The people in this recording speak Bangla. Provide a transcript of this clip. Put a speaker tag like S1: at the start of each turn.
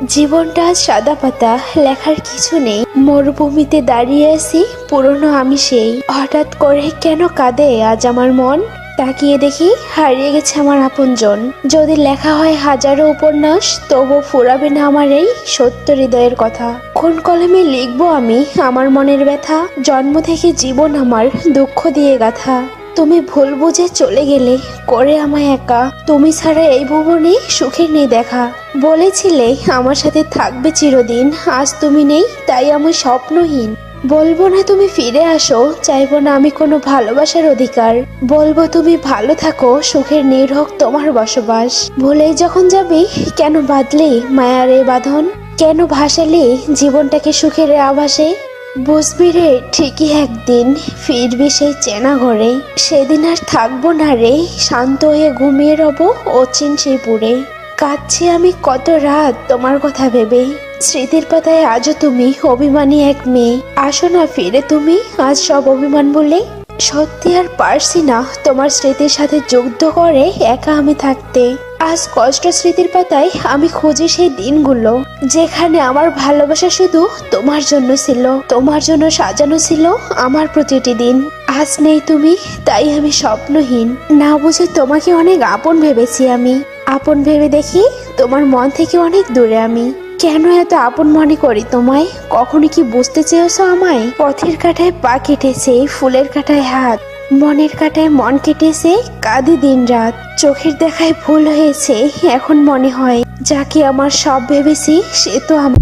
S1: জীবনটা আজ সাদা পাতা, লেখার কিছু নেই। মরুভূমিতে দাঁড়িয়ে আছি, পুরনো আমি সেই। হঠাৎ করে কেন কাঁদে আজ আমার মন? তাকিয়ে দেখি হারিয়ে গেছে আমার আপনজন। যদি লেখা হয় হাজারো উপন্যাস, তবু ফুরাবে না আমার এই সত্য হৃদয়ের কথা। কোন কলমে লিখবো আমি আমার মনের ব্যথা? জন্ম থেকে জীবন আমার দুঃখ দিয়ে গাথা। তুমি ভুল বুঝে চলে গেলে করে আমায় একা। তুমি ছাড়া এই ভুবনে সুখের নেই দেখা। বলেছিলে আমার সাথে থাকবে চিরদিন, আজ তুমি নেই তাই আমি স্বপ্নহীন। বলবো না তুমি ফিরে আসো, চাইবো না আমি কোনো ভালোবাসার অধিকার। বলবো তুমি ভালো থাকো, সুখের নির্ভক তোমার বসবাস। ভুলেই যখন যাবি কেন বাঁধলি মায়ার এই বাঁধন? কেন ভাসালি জীবনটাকে সুখের আভাসে? বুঝবি রে ঠিকই একদিন, ফিরবি সেই চেনা ঘরে। সেদিন আর থাকবো না রে, শান্ত হয়ে ঘুমিয়ে রব অচিন সেই পুরে। কাঁদছি আমি কত রাত তোমার কথা ভেবে, স্মৃতির পাতায় আজও তুমি অভিমানী এক মেয়ে। আসো না ফিরে তুমি আজ সব অভিমান বলে। সত্যি আর পারছি না তোমার স্মৃতির সাথে যুদ্ধ করে একা আমি থাকতে। আজ কষ্ট স্মৃতির পাতায় আমি খুঁজি সেই দিনগুলো, যেখানে আমার ভালোবাসা শুধু তোমার জন্য ছিল, তোমার জন্য সাজানো ছিল আমার প্রতিটি দিন। আজ নেই তুমি তাই আমি স্বপ্নহীন। না বুঝে তোমাকে অনেক আপন ভেবেছি আমি। আপন ভেবে দেখি তোমার মন থেকে অনেক দূরে আমি। কেন এত আপন মনে করি তোমায়? কখনো কি বুঝতে চেয়েছো আমায়? পথের কাঁটায় পা কেটেছে, ফুলের কাঁটায় হাত, মনের কাঁটায় মন কেটেছে, কাঁদি দিন রাত। চোখের দেখায় ভুল হয়েছে, এখন মনে হয় যাকে আমার সব ভেবেছি সে তো আমার